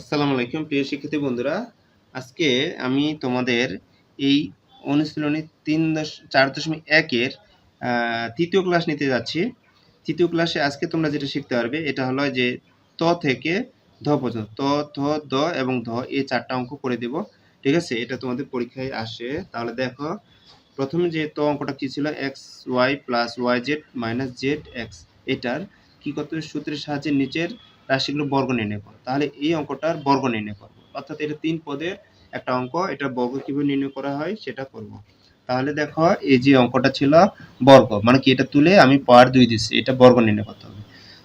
আসসালামু আলাইকুম প্রিয় শিক্ষার্থী বন্ধুরা। আজকে আমি তোমাদের এই অনুশীলনী 4.1 এর তৃতীয় ক্লাস নিতে যাচ্ছি। তৃতীয় ক্লাসে আজকে তোমরা যেটা শিখতে পারবে এটা হলো যে ত থেকে ধ পর্যন্ত ত, থ, দ এবং ধ এই 4টা অঙ্ক করে দেব। ঠিক আছে, এটা তোমাদের পরীক্ষায় আসে। তাহলে দেখো, প্রথমে যে ত অঙ্কটা কি ছিল, X Y plus Y Z minus Z X, এটার কি করতে হবে, সূত্রের সাহায্যে নিচের রাশিগুলো বর্গ নির্ণয় করো। তাহলে এই অঙ্কটার বর্গ নির্ণয় করব, অর্থাৎ এটা 3 পদের একটা অঙ্ক, এটার বর্গ কিভাবে নির্ণয় করা হয় সেটা করব। তাহলে দেখো, এই যে অঙ্কটা ছিল বর্গ, মানে কি এটা তুলে আমি পাওয়ার 2 দিচ্ছি, এটা বর্গ নির্ণয় করতে হবে।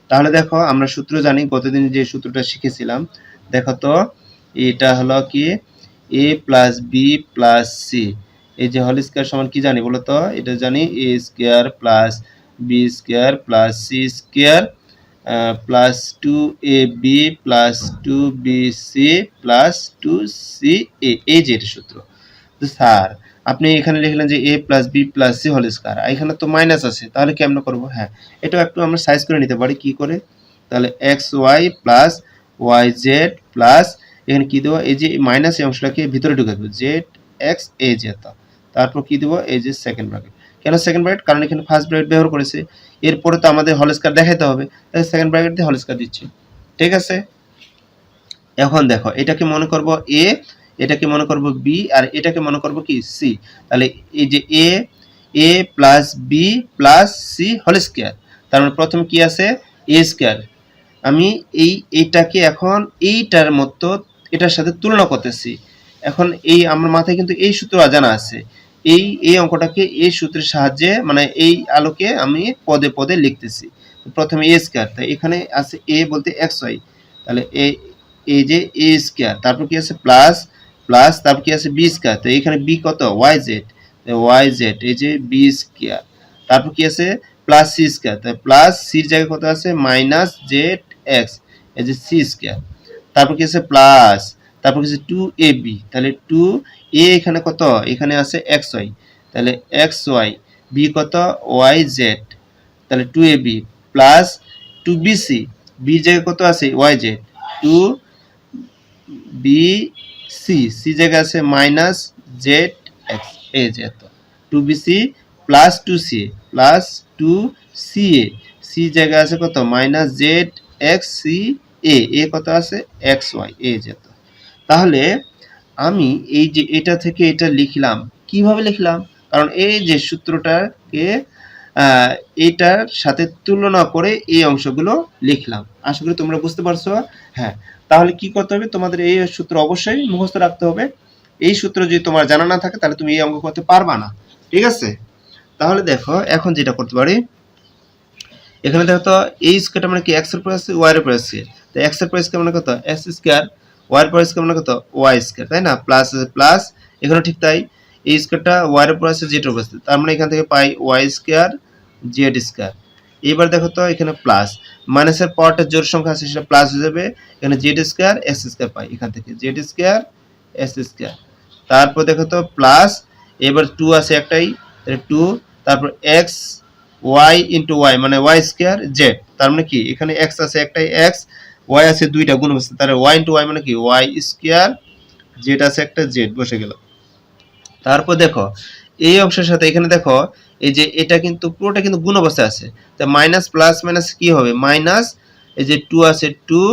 তাহলে দেখো, আমরা সূত্র জানি, গতদিন যে সূত্রটা শিখেছিলাম। দেখো তো, এটা হলো কি এ প্লাস বি প্লাস সি, এই যে হোল স্কয়ার সমান কি জানি বলো তো, এটা জানি A square plus B square plus C square plus 2ab plus 2bc plus 2ca, এই যে এটা সূত্র। তো স্যার, আপনি এখানে লিখলেন যে a plus B plus C whole square, এখানে তো মাইনাস আছে, তাহলে কেমন করব? হ্যাঁ, এটাও একটু আমরা সাইজ করে নিতে পারি। কি করে? তাহলে X Y plus Y Z plus, এখানে কি দেবো, এই যে মাইনাস এই অংশটাকে ভিতরে ঢুকে দেবো, জেড এক্স এ জেড। তারপর কি দেবো, এই যে সেকেন্ড ব্র্যাকেট। কেন সেকেন্ড ব্র্যাকেট? কারণ এখানে ফার্স্ট ব্র্যাকেট ব্যবহার করেছে, এরপরে তো আমাদের হোল স্কয়ার দেখাইতে হবে, তাই সেকেন্ড ব্র্যাকেট দিয়ে হোল স্কয়ার দিচ্ছি। ঠিক আছে, এখন দেখো, এটাকে মনে করব এ, এটাকে মনে করব বি, আর এটাকে মনে করব কি সি। তাহলে এই যে A plus B plus C whole square, তার মানে প্রথমে কি আছে, এ স্কয়ার। আমি এইটাকে এখন এইটার মতো এটার সাথে তুলনা করতেছি। এখন এই আমার মাথায় কিন্তু এই সূত্র জানা আছে, এই অঙ্কটাকে এই সূত্রের সাহায্যে, মানে এই আলোকে আমি পদে পদে লিখতেছি। প্রথমে এ স্কয়ার, তাই এখানে আছে এ বলতে এক্স ওয়াই, তাহলে এই যে এ স্কয়ার, তারপর কি আছে প্লাস প্লাস, তারপর কি আছে বি স্কয়ার, তো এখানে বি কত, ওয়াই জেড, ওয়াই জেড, এই যে বি স্কয়ার, তারপর কি আছে প্লাস সি স্কয়ার, তাই প্লাস সির জায়গায় কত আছে মাইনাস জেড এক্স, এই যে সি স্কয়ার, তারপর কি আছে প্লাস, তারপর কি আছে 2ab, তাহলে 2a এখানে কত, এখানে আছে এক্স ওয়াই, তাহলে এক্স ওয়াই, বি কত ওয়াই জেড, তাহলে 2ab প্লাস 2bc, বি জায়গায় কত আছে ওয়াই জেড, 2bc, সি জায়গায় আছে মাইনাস জেড এক্স, এই যে এত 2bc plus 2ca plus 2ca, C জায়গায় আছে কত মাইনাস জেড এক্স সি এ কত আছে এক্স ওয়াই, এই যে এত। তাহলে আমি এই যে এটা থেকে এটা লিখলাম, কিভাবে লিখলাম? কারণ এই যে সূত্রটাকে এটার সাথে তুলনা করে এই অংশগুলো লিখলাম। আশা করি তোমরা বুঝতে পারছো। হ্যাঁ, তাহলে কি করতে হবে, তোমাদের এই সূত্র অবশ্যই মুখস্থ রাখতে হবে। এই সূত্র যদি তোমার জানা না থাকে, তাহলে তুমি এই অঙ্ক করতে পারবা না। ঠিক আছে, তাহলে দেখো এখন যেটা করতে পারি, এখানে দেখো তো এই স্কয়ারটা মানে কি, এক্স এর পর আছে ওয়াই এর পর আছে, তো এক্স এর পর স্কয়ার মানে কত এক্স স্কয়ার, ওয়াই এর পর স্কয়ার মানে কত ওয়াই স্কয়ার, তাই না? প্লাস আছে প্লাস, এখানে ঠিক তাই, এই স্কয়ারটা ওয়াই এর পর আছে জেড এর পর আছে, তার মানে এখান থেকে পাই ওয়াই স্কয়ার জেড স্কয়ার। এবার দেখো তো, এখানে প্লাস মাইনাসের পাওয়ারটা জোড় সংখ্যা আছে, সেটা প্লাস হয়ে যাবে, এখানে জেড স্কয়ার এক্স স্কয়ার পাই, এখান থেকে জেড স্কয়ার এক্স স্কয়ার। তারপর দেখো তো প্লাস, এবার 2 আছে একটাই, তাহলে 2, তারপর এক্স ওয়াই ইন্টু ওয়াই মানে ওয়াই স্কয়ার জেড, তার মানে কি এখানে এক্স আছে একটাই এক্স, ওয়াই আছে দুইটা গুণ আছে, তাহলে ওয়াই ইন্টু ওয়াই মানে কি ওয়াই স্কয়ার, জেড আছে একটা জেড, বসে গেল। তারপর দেখো এই অংশের সাথে এখানে দেখো, এই যে এটা কিন্তু পুরোটা কিন্তু গুণ অবস্থায় আছে, তা মাইনাস প্লাস মাইনাস কি হবে মাইনাস, এই যে 2 আছে 2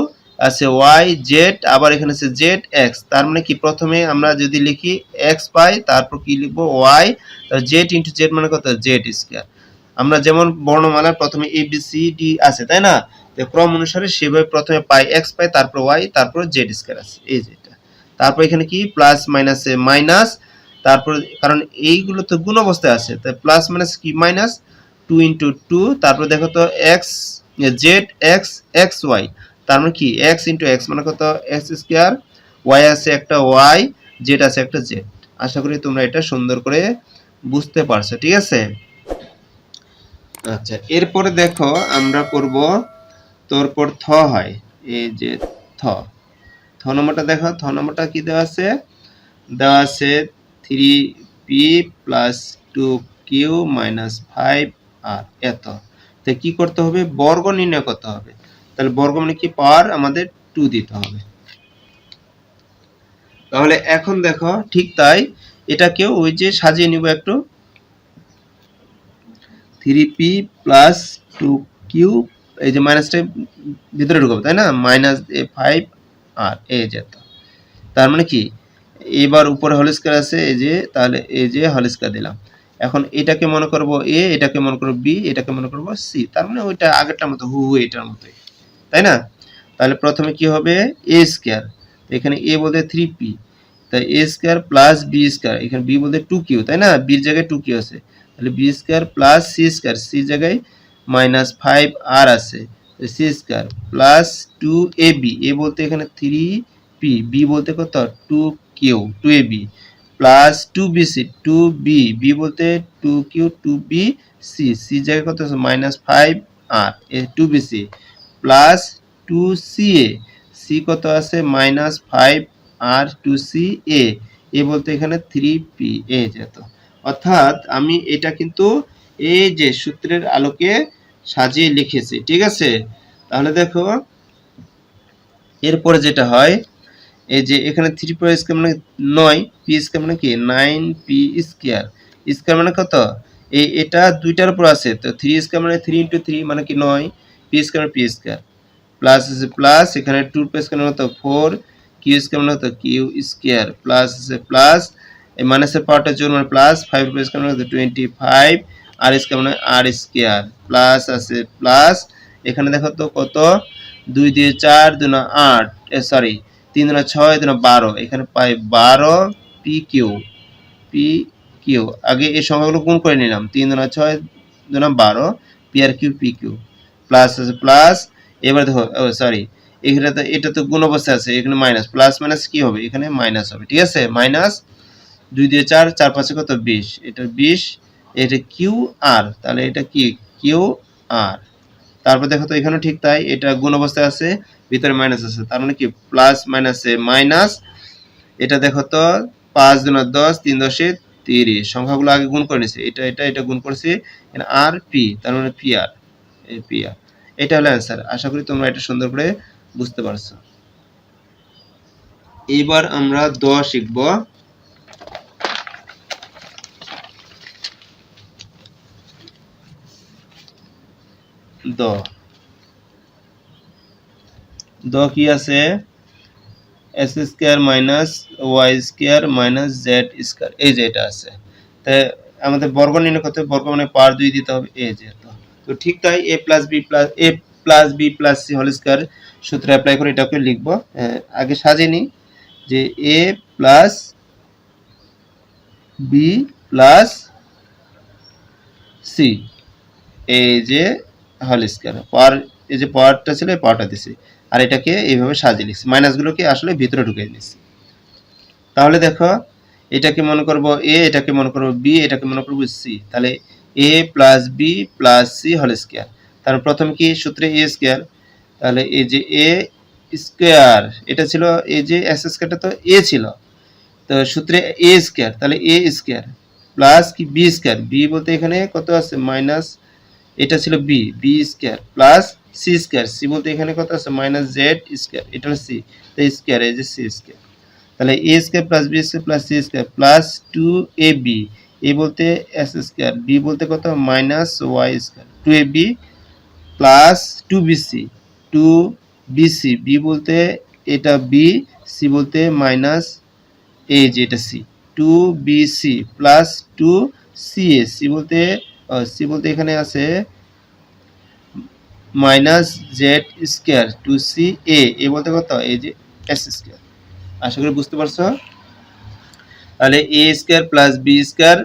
আছে ওয়াই জেড, আবার এখানে আছে জেড এক্স, তার মানে কি প্রথমে আমরা যদি লিখি এক্স পাই, তারপর কি লিখবো ওয়াই, তাহলে জেড ইন্টু জেড মানে কত জেড স্কয়ার। আমরা যেমন বর্ণমালার প্রথমে এ বি সি ডি আছে, তাই না? তো ক্রম অনুসারে সেভাবে প্রথমে পাই এক্স পাই, তারপর ওয়াই, তারপর জেড স্কয়ার আছে, এই যেটা। তারপর এখানে কি প্লাস মাইনাসে মাইনাস, তারপর কারণ এইগুলো তো গুণ অবস্থায় আছে, তাই প্লাস মাইনাস কি মাইনাস 2 ইন্টু 2, তারপর দেখো তো X Z X X Y, তার মানে কি এক্স ইন্টু এক্স মানে কত এক্স স্কয়ার, ওয়াই আছে একটা ওয়াই, জেড আছে একটা জেড। আশা করি তোমরা এটা সুন্দর করে বুঝতে পারছো। ঠিক আছে, আচ্ছা এরপরে দেখো আমরা করব, তোরপর থ হয়, এই যে থ, থ নম্বরটা দেখো, থ নম্বরটা কি দেওয়া আছে, দেওয়া আছে 3p plus 2q minus 5r এত। তো কি করতে হবে, বর্গ নির্ণয় করতে হবে। তাহলে বর্গ মানে কি পাওয়ার আমাদের 2 দিতে হবে। তাহলে এখন দেখো ঠিক তাই এটাকেও ওই যে সাজিয়ে নিব একটু 3p প্লাস 2q এই যে মাইনাসটা ভিতরে ঢুকাবো তাই না মাইনাস 5 আর এই যে তার মানে কি এবার উপরে হোল স্কয়ার আছে এই যে তাহলে এই যে হোল স্কয়ার দিলাম এখন এটাকে মনে করব a এটাকে মনে করব b এটাকে মনে করব c তার মানে ওইটা আগেরটার মতো হুবহু এটার মতোই তাই না তাহলে প্রথমে কি হবে a স্কয়ার এখানে a বলতে 3p তাই a square plus b square এখানে b বলতে 2q তাই না b এর জায়গায় 2q আছে তাহলে b square plus c square c জায়গায় মাইনাস 5r আছে c square plus 2ab a বলতে এখানে 3p b বলতে কত 2q 2ab plus 2bc 2b b বলতে 2q 2b c c জায়গায় কত আছে মাইনাস 5r এ 2bc প্লাস 2ca c কত আছে মাইনাস 5r 2ca এ বলতে এখানে 3p এই যেত অর্থাৎ আমি এটা কিন্তু এই যে সূত্রের আলোকে সাজিয়ে লিখেছি ঠিক আছে তাহলে দেখো এরপরে যেটা হয় এই যে এখানে 3p স্কয়ার মানে 9 p স্কয়ার মানে কি 9p স্কয়ার স্কয়ার মানে কত এটা দুইটার উপর আছে তো 3 স্কয়ার মানে 3 * 3 মানে কি 9 p square p square plus আছে প্লাস এখানে 2 স্কয়ার মানে কত 4 q স্কয়ার মানে কত q স্কয়ার প্লাস আছে প্লাস এই মাইনাসের পাওয়ারটা জোর মানে প্লাস 5 স্কয়ার মানে 25 আর স্কয়ার মানে r স্কয়ার প্লাস আছে প্লাস এখানে দেখো তো কত 2 দিয়ে 4 2 না 8 সরি 3 দুনা 6 দুনা 12 এখানে পাই 12 pq pq আগে এই সংখ্যাগুলো গুণ করে নিলাম 3 দুনা 6 দুনা 12 p আর q pq প্লাস আছে প্লাস এবার দেখো সরি এখানে তো এটা তো গুণ অবস্থায় আছে এখানে মাইনাস প্লাস মাইনাস কি হবে এখানে মাইনাস হবে ঠিক আছে মাইনাস 2 দিয়ে 4 4 5 কত 20 এটা 20 এটা কিউ আর তাহলে এটা কি কিউ আর তারপর দেখো তো এখানেও ঠিক তাই এটা গুণ অবস্থায় আছে ভিতরে মাইনাস আছে তার মানে কি প্লাস মাইনাসে মাইনাস এটা দেখো তো 5 দুনা 10 3 10 30 সংখ্যাগুলো আগে গুণ করে নিছি এটা গুণ করেছি এখানে আর পি তার মানে পি আর এই পি আর এটা হলো অ্যানসার আশা করি তোমরা এটা সুন্দর করে বুঝতে পারছো এবার আমরা দ শিখব দ কি আছে s square minus y square minus z square এই যে এটা আছে তাই আমাদের বর্গ নির্ণয় করতে বর্গ মানে পাওয়ার 2 দিতে হবে এই যে তো ঠিক তাই a b plus c whole square সূত্র অ্যাপ্লাই করে এটাকে লিখব আগে সাজিয়ে নি যে a plus b plus c এই যে হোল স্কয়ার পাওয়ার এই যে পাওয়ারটা ছিল এই পাওয়ারটা দিছি আর এটাকে এইভাবে সাজিয়ে লিখছি মাইনাসগুলোকে আসলে ভিতরে ঢুকিয়ে দিয়েছি তাহলে দেখো এটাকে মনে করব a এটাকে মনে করব b এটাকে মনে করব c তাহলে a plus b plus c whole square তার প্রথম কি সূত্রে a স্কয়ার তাহলে এই যে a স্কয়ার এটা ছিল এই যে s স্কয়ারটা তো a ছিল তো সূত্রে a স্কয়ার তাহলে a স্কয়ার প্লাস কি b স্কয়ার b বলতে এখানে কত আছে মাইনাস এটা ছিল b b square plus c square c বলতে এখানে কত আছে মাইনাস z স্কয়ার এটা হলো c তাই স্কয়ার এই যে c স্কয়ার তাহলে a square plus b square plus c square plus 2ab a বলতে s স্কয়ার b বলতে কত minus y square 2ab plus 2bc 2bc b বলতে এটা b c বলতে মাইনাস a যে এটা c 2bc plus 2ca c বলতে এখানে আছে মাইনাস জেড স্কয়ার 2ca এ বলতে কত এই যে s স্কয়ার আশা করি বুঝতে পারছো তাহলে a square plus b square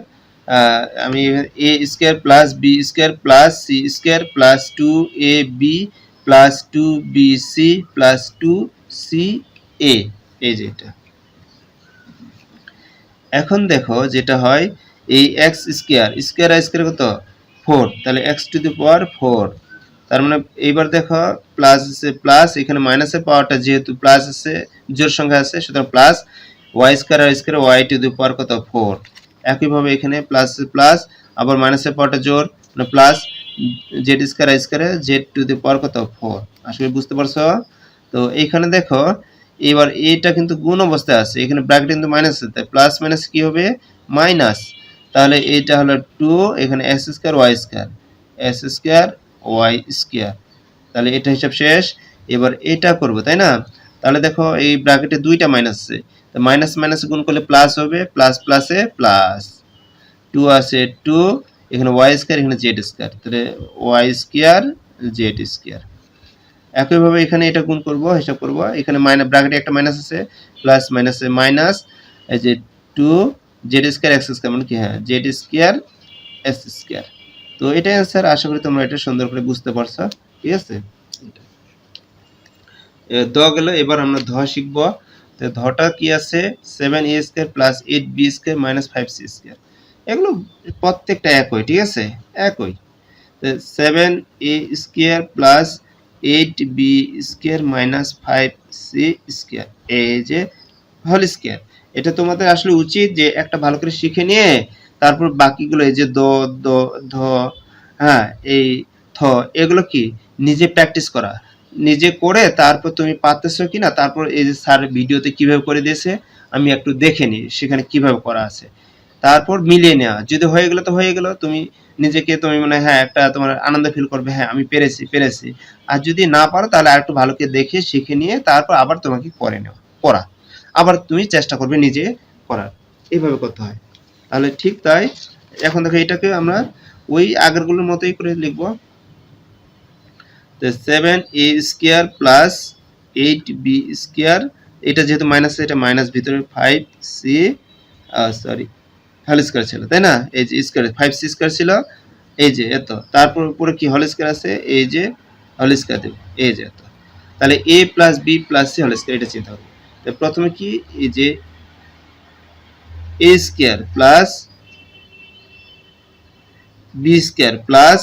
আমি a square plus b square plus c square plus 2ab plus 2bc plus 2ca এই যে এটা এখন দেখো যেটা হয় এই x স্কয়ার স্কয়ার আর স্কয়ার কত 4 তাহলে x টু দি পাওয়ার 4 তার মানে এইবার দেখো প্লাস আছে প্লাস এখানে মাইনাসের পাওয়ারটা যেহেতু প্লাস আছে জোড় সংখ্যা আছে সুতরাং প্লাস y স্কয়ার আর square y to the power কত 4 একই ভাবে এখানে প্লাস প্লাস আবার মাইনাসের পাওয়ারটা জোড় মানে প্লাস z স্কয়ার আর square z to the power কত 4 আসলে বুঝতে পারছো তো এইখানে দেখো এবার এটা কিন্তু গুণ অবস্থায় আছে, এখানে ব্র্যাকেট কিন্তু মাইনাস আছে, তাই প্লাস মাইনাস কি হবে মাইনাস। তাহলে এটা হলো 2, এখানে X square Y square, X square Y square. তাহলে এটা হিসাব শেষ। এবার এটা করব, তাই না? তাহলে দেখো এই ব্র্যাকেটে দুইটা মাইনাস আছে, তো মাইনাস মাইনাস গুণ করলে প্লাস হবে, প্লাস প্লাসে প্লাস, 2 আছে 2, এখানে ওয়াই স্কয়ার, এখানে জেড স্কয়ার, তাহলে ওয়াই স্কয়ার জেড স্কয়ার। একইভাবে এখানে এটা গুণ করব, হিসাব করব, এখানে মাইনাস ব্র্যাকেটে একটা মাইনাস আছে, প্লাস মাইনাসে মাইনাস, এই যে 2 জেড স্কয়ার এক্স স্কয়ার মানে কি, হ্যাঁ জেড স্কয়ার এক্স স্কয়ার। তো এটাই आंसर। আশা করি তোমরা এটা সুন্দর করে বুঝতে পারছো, ঠিক আছে? দ গেল, এবার আমরা ধ শিখব। তো ধটা কি আছে, 7a square plus 8b square minus 5c square. এগুলো প্রত্যেকটা একই, ঠিক আছে, একই। তো 7a square plus 8b square minus 5c square, এই যে হোল স্কয়ার। এটা তোমাদের আসলে উচিত যে একটা ভালো করে শিখে নিয়ে তারপর বাকিগুলো, এই যে দ দ ধ, হ্যাঁ এই থ, এগুলো কি নিজে প্র্যাকটিস করা, নিজে করে তারপর তুমি পারতেছো কিনা, তারপর এই যে স্যার ভিডিওতে কিভাবে করে দিয়েছে আমি একটু দেখে নিই সেখানে কিভাবে করা আছে, তারপর মিলিয়ে নেওয়া। যদি হয়ে গেল তো হয়ে গেল, তুমি নিজেকে তুমি মানে হ্যাঁ একটা তোমার আনন্দ ফিল করবে, হ্যাঁ আমি পেরেছি পেরেছি। আর যদি না পারো তাহলে আরেকটু ভালো করে দেখে শিখে নিয়ে তারপর আবার তোমাকে করে নেওয়া করা, আবার তুমি চেষ্টা করবে নিজে করার, এইভাবে করতে হয়। তাহলে ঠিক তাই। এখন দেখো এটাকে আমরা ওই আগেরগুলোর মতোই করে লিখব। তো 7a square plus 8b square, এটা যেহেতু মাইনাস, এটা মাইনাস ভিতরে 5c সরি হোল স্কয়ার ছিল, তাই না? এই যে স্কয়ার 5c স্কয়ার ছিল, এই যে এত, তারপর উপরে কি হোল স্কয়ার আছে, এই যে হোল স্কয়ার দেব, এই যে এত। তাহলে a plus b plus c whole square, এটা চিন্তা করব। তো প্রথমে কি, এই যে a square plus b square plus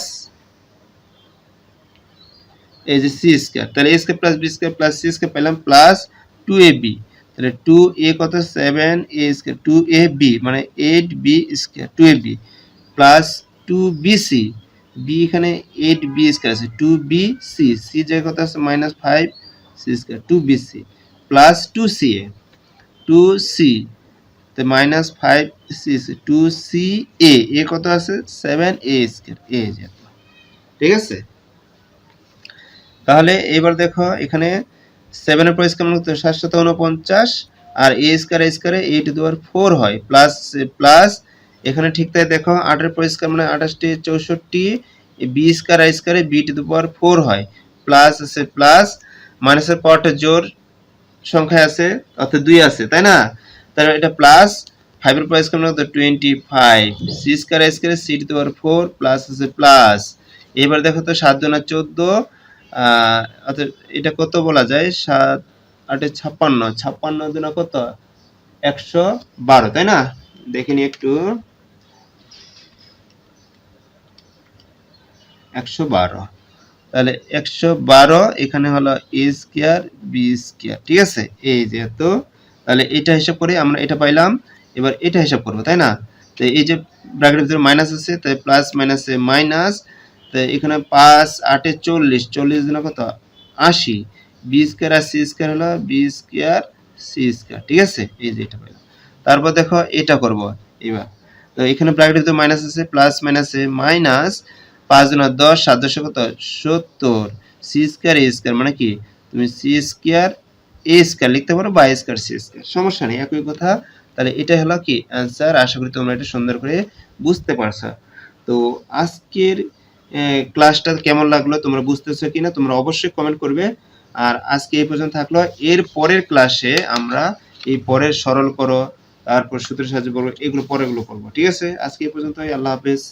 এই যে সি স্কয়ার, তাহলে a square plus b square plus c square পেলাম প্লাস 2ab, তাহলে 2a কত 7a স্কয়ার, 2ab মানে 8b square, 2ab plus 2bc, b এখানে 8b স্কয়ার আছে, 2bc, c জায়গায় কত আছে minus 5c square, 2bc plus 2ca, 2c তো মাইনাস 5c, 2ca, a কত আছে 7a স্কয়ার, এই যে, ঠিক আছে? তাহলে এবার দেখো এখানে 7 এর পর স্কয়ার মানে 749, আর a square a to the power 4 হয়, প্লাস প্লাস এখানে ঠিক তাই দেখো 8 এর পর স্কয়ার মানে 28 64, b square b to the power 4 হয়, প্লাস আছে প্লাস, মাইনাসের পরটা জোর সংখ্যায় আছে অর্থাৎ 2 আছে, তাই না? তাহলে এটা প্লাস 5 এর পর স্কয়ার মানে 25, c square c two the power 4 plus আছে প্লাস। এবার দেখো তো 7 দুগুণে 14, অর্থাৎ এটা কত বলা যায়, 7 8 56, 56 দুগুণে কত 112, তাই না? দেখিনি একটু, 112, তাহলে 112 এখানে হলো a স্কয়ার b স্কয়ার, ঠিক আছে, এই যে এত। তাহলে এটা হিসাব করে আমরা এটা পাইলাম, এবার এটা হিসাব করব, তাই না? তো এই যে ব্র্যাকেটের ভিতরে মাইনাস আছে, তাই প্লাস মাইনাসে মাইনাস, তো এখানে 5 8 40, 40 দিনে কত 80, b স্কয়ার আর c স্কয়ার হলো b স্কয়ার c স্কয়ার, ঠিক আছে, এই যে এটা পাইলাম। তারপর দেখো এটা করব এবার। তো এখানে ব্র্যাকেটের ভিতরে মাইনাস আছে, প্লাস মাইনাসে মাইনাস, 5 দুগুণে 10, 7 10 কত 70, c স্কয়ার a স্কয়ার মানে কি, তুমি c স্কয়ার a স্কয়ার লিখতে পারো বা a স্কয়ার c স্কয়ার, সমস্যা নেই, একই কথা। তাহলে এটা হলো কি आंसर। আশা করি তোমরা এটা সুন্দর করে বুঝতে পারছো। তো আজকের ক্লাসটা কেমন লাগলো, তোমরা বুঝতেছো কিনা তোমরা অবশ্যই কমেন্ট করবে। আর আজকে এই পর্যন্ত থাকলো, এর পরের ক্লাসে আমরা এই পরের সরল করো, তারপর সূত্রের সাহায্যে করবো, এগুলো পরেগুলো করবো, ঠিক আছে? আজকে এই পর্যন্তই, আল্লাহ হাফেজ।